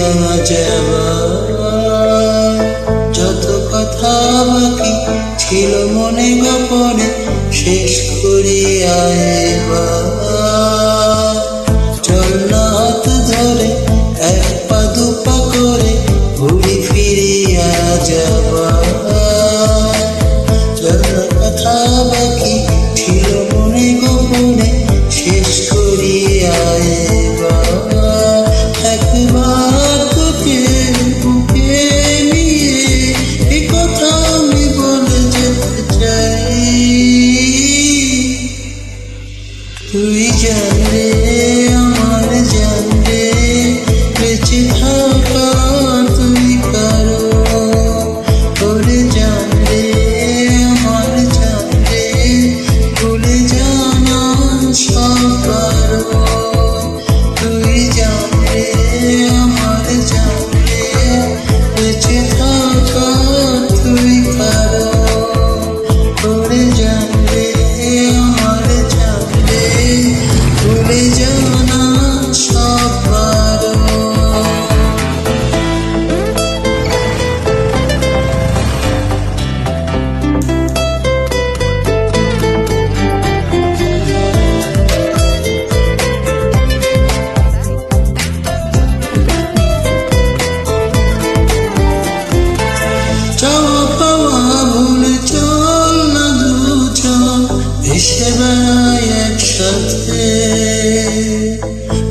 যাবা যত কথা বাকি ছিল মনে গোপনে শেষ করিয়া এবার চল না হাত ধরে এক পা দুপা করে ঘুরি ফিরিয়া যাবা যত কথা বাকি ছিল মনে গোপনে শেষ করিয়া এবার একবার তোকে বুকে নিয়ে এ কথা আমি বলে যেতে চাই তুই জানলে আমার জানলে বেঁচে থাকা তুই কারো করে জানলে আমার জানলে ভুলে জানা সব পারো তুই জানলে আমার জানলে বেঁচে থাকা তুই কারো করে জানলে আমার জানলে ভুলে জানা সব পারো ভেসে বেড়াই একসাথে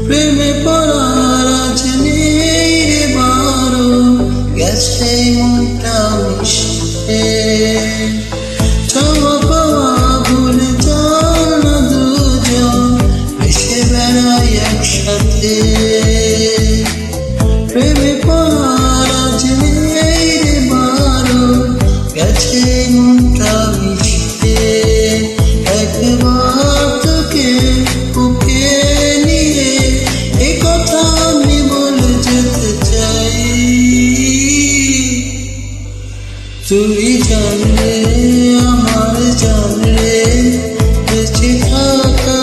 প্রেমে পড়ার আজ নেই রে বারো গেছে মনটা মিশে চাওয়া পাওয়া ভুলে চল না দুজন ভেসে বেড়াই একসাথে প্রেমে পড়ার আজ নেই রে বারো গেছে মনটা মিশে একবার তোকে বুকে নিয়ে এ কথা আমি বলে যেতে চাই তুই জানলে আমার জানলে বেঁচে থাকা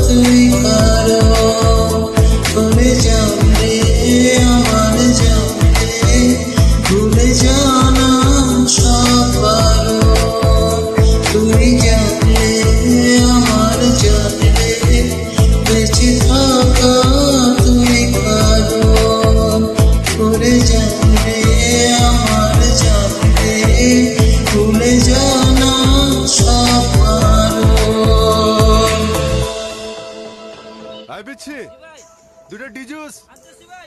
তুই কারো করে জানলে আমার জানলে ভুলে জানা সব পারো তুই জানলে আমার জানলে বেঁচে থাকা তুই কারো করে জানলে আমার জানলে ভুলে জানা সব পারো আই বিচ্ছি দুটো ডিজুস